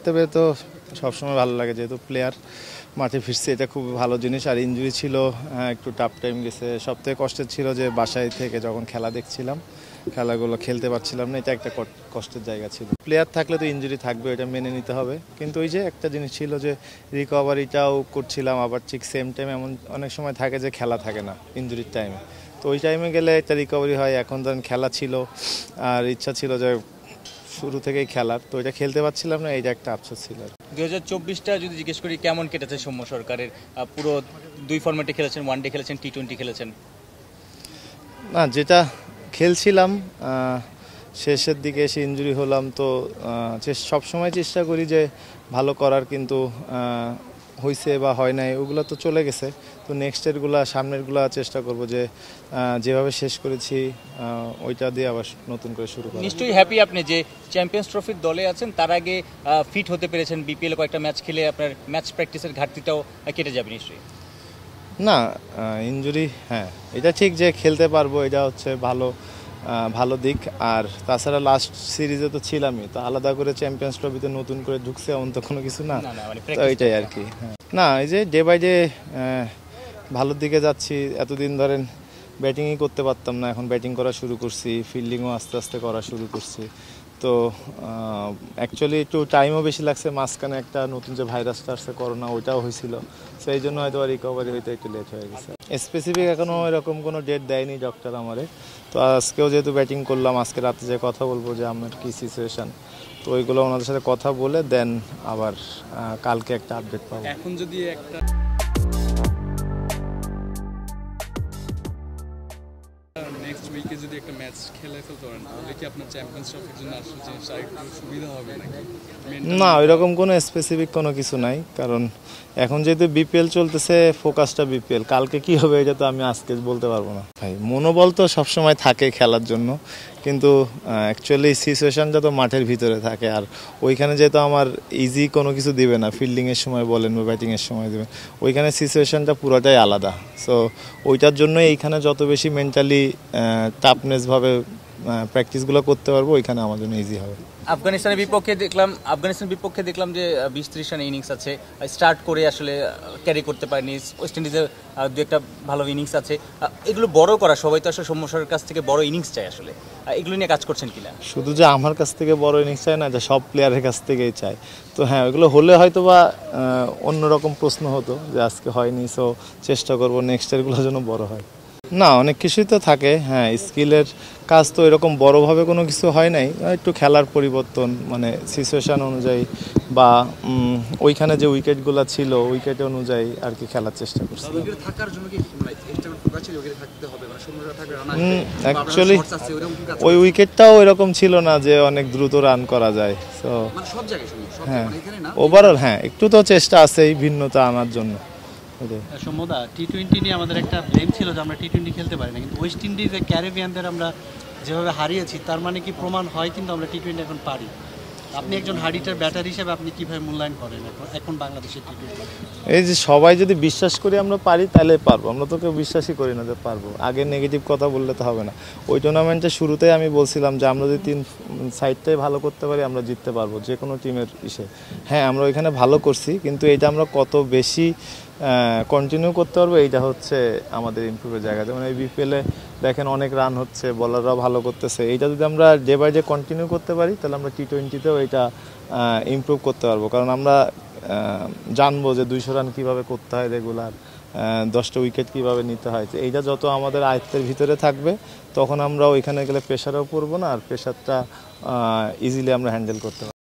তবে তো সবসময় ভালো লাগে, যেহেতু প্লেয়ার মাঠে ফিরছে, এটা খুব ভালো জিনিস। আর ইনজুরি ছিল, একটু টাফ টাইম গেছে। সবথেকে কষ্টের ছিল যে বাসায় থেকে যখন খেলা দেখছিলাম, খেলাগুলো খেলতে পারছিলাম না, এটা একটা কষ্টের জায়গা ছিল। প্লেয়ার থাকলে তো ইনজুরি থাকবে, এটা মেনে নিতে হবে। কিন্তু ওই যে একটা জিনিস ছিল যে রিকভারিটাও করছিলাম, আবার ঠিক সেম টাইম এমন অনেক সময় থাকে যে খেলা থাকে না ইনজুরির টাইমে, তো ওই টাইমে গেলে একটা রিকভারি হয়। এখন ধরেন খেলা ছিল আর ইচ্ছা ছিল যে শুরু থেকেই খেলার, তো এটা খেলতে পারছিলাম না, এইটা একটা আফসোস ছিল। 2024টা যদি জিজ্ঞেস করি কেমন কেটেছে সৌম্য সরকারের? পুরো দুই ফরম্যাটে খেলেছেন, ওয়ানডে খেলেছেন, টি-20 খেলেছেন। না, যেটা খেলছিলাম শেষের দিকে এসে ইনজুরি হলাম, তো সবসময় চেষ্টা করি যে ভালো করার, কিন্তু হয়েছে বা হয় নাই ওগুলো তো চলে গেছে। তো নেক্সটেরগুলা, সামনেরগুলা চেষ্টা করব যে যেভাবে শেষ করেছি ওইটা দিয়ে আবার নতুন করে শুরু করা। নিশ্চয়ই হ্যাপি আপনি যে চ্যাম্পিয়ন্স ট্রফির দলে আছেন, তার আগে ফিট হতে পেরেছেন। বিপিএল কয়েকটা ম্যাচ খেলে আপনার ম্যাচ প্র্যাকটিসের ঘাটতিটাও কেটে যাবে নিশ্চয়ই। না, ইনজুরি, হ্যাঁ এটা ঠিক যে খেলতে পারবো, এটা হচ্ছে ভালো দিক। আর তাছাড়া লাস্ট সিরিজে তো ছিলামই, তো আলাদা করে চ্যাম্পিয়ন্স ট্রফিতে নতুন করে ঢুকছে এমন তো কোনো কিছু না, তো এইটাই আর কি। না, এই যে ডে বাই ডে ভালোর দিকে যাচ্ছি। এতদিন ধরেন ব্যাটিংই করতে পারতাম না, এখন ব্যাটিং করা শুরু করছি, ফিল্ডিংও আস্তে আস্তে করা শুরু করছি। তো অ্যাকচুয়ালি একটু টাইমও বেশি লাগছে, মাঝখানে একটা নতুন যে ভাইরাসটা আসছে করোনা, ওইটাও হয়েছিল, সেই জন্য হয়তো রিকভারি হইতে একটু লেট হয়ে গেছে। স্পেসিফিক এখনও এরকম কোনো ডেট দেয়নি ডক্টর আমারে। তো আজকেও যেহেতু ব্যাটিং করলাম, আজকে রাতে যে কথা বলবো যে আমার কী সিচুয়েশান, তো ওইগুলো ওনাদের সাথে কথা বলে দেন আবার কালকে একটা আপডেট পাবো। এখন যদি একটা নেক্সট উইকে যদি একটা ম্যাচ খেলে ফেলতে পারেন, তাহলে কি আপনার চ্যাম্পিয়ন্স ট্রফির জন্য আসলে জিনিসটা একটু সুবিধা হবে নাকি? না, ওইরকম কোনো স্পেসিফিক কোনো কিছু নাই, কারণ এখন যেহেতু বিপিএল চলতেছে, ফোকাসটা বিপিএল। কালকে কি হবে এটা তো আমি আজকে বলতে পারবো না ভাই। মনোবল তো সবসময় থাকে খেলার জন্য, কিন্তু অ্যাকচুয়ালি সিচুয়েশানটা তো মাঠের ভিতরে থাকে। আর ওইখানে যেহেতু আমার ইজি কোনো কিছু দিবে না, ফিল্ডিংয়ের সময় বলেন বা ব্যাটিংয়ের সময় দেবেন, ওইখানে সিচুয়েশানটা পুরোটাই আলাদা। সো ওইটার জন্য এইখানে যত বেশি মেন্টালি টাফনেসভাবে প্র্যাকটিসগুলো করতে পারবো, ওইখানে আমার জন্য ইজি হবে। আফগানিস্তানের বিপক্ষে দেখলাম যে 20-30 রানের ইনিংস আছে, স্টার্ট করে আসলে ক্যারি করতে পারেনি। ওয়েস্ট ইন্ডিজের দু একটা ভালো ইনিংস আছে, এগুলো বড় করা, সবাই তো আসলে সৌম্য সরকারের কাছ থেকে বড় ইনিংস চাই, আসলে এগুলো নিয়ে কাজ করছেন কিনা? শুধু যে আমার কাছ থেকে বড় ইনিংস চায় না, যে সব প্লেয়ারের কাছ থেকেই চায়। তো হ্যাঁ, ওইগুলো হলে হয়তো বা অন্যরকম প্রশ্ন হতো যে আজকে হয়নি, সো চেষ্টা করবো নেক্সটেরগুলো যেন বড় হয়। না, অনেক কিছুই তো থাকে, হ্যাঁ স্কিলের কাজ তো এরকম বড়োভাবে কোনো কিছু হয় নাই, একটু খেলার পরিবর্তন, মানে সিচুয়েশান অনুযায়ী বা ওইখানে যে উইকেটগুলো ছিল উইকেট অনুযায়ী আর কি খেলার চেষ্টা করছি। অ্যাকচুয়ালি ওই উইকেটটাও এরকম ছিল না যে অনেক দ্রুত রান করা যায়, সো হ্যাঁ ওভারঅল হ্যাঁ একটু তো চেষ্টা আছেই ভিন্নতা আনার জন্য। সম্মদা, টি-20 নিয়ে আমাদের একটা ব্লেম ছিল যে আমরা টি-20 খেলতে পারি না, কিন্তু ওয়েস্ট ইন্ডিজে ক্যারিবিয়ানদের আমরা যেভাবে হারিয়েছি, তার মানে কি প্রমাণ হয় কিন্তু আমরা টি-20 এখন পারি? আপনি একজন হার্ডিটার ব্যাটার হিসেবে আপনি কীভাবে মূল্যায়ন করেন এখন বাংলাদেশের টি-20? এই যে সবাই যদি বিশ্বাস করি আমরা পারি, তাহলে পারবো। আমরা তো কেউ বিশ্বাসই করি না যে পারবো, আগে নেগেটিভ কথা বললে তো হবে না। ওই টুর্নামেন্টের শুরুতেই আমি বলছিলাম যে আমরা যদি 3 সাইডটাই ভালো করতে পারি, আমরা জিততে পারবো যে কোনো টিমের ইসে। হ্যাঁ, আমরা ওইখানে ভালো করছি, কিন্তু এটা আমরা কত বেশি কন্টিনিউ করতে পারবো, এইটা হচ্ছে আমাদের ইমপ্রুভের জায়গা। যেমন এই বিপিএলে দেখেন অনেক রান হচ্ছে, বলাররাও ভালো করতেছে। এইটা যদি আমরা ডে বাই ডে কন্টিনিউ করতে পারি, তাহলে আমরা টি-20তেও এটা ইমপ্রুভ করতে পারবো। কারণ আমরা জানবো যে 200 রান কীভাবে করতে হয় রেগুলার, 10টা উইকেট কীভাবে নিতে হয়। এইটা যত আমাদের আয়ত্তের ভিতরে থাকবে, তখন আমরা ওইখানে গেলে প্রেশারেও পড়বো না, আর প্রেশারটা ইজিলি আমরা হ্যান্ডেল করতে পারবো।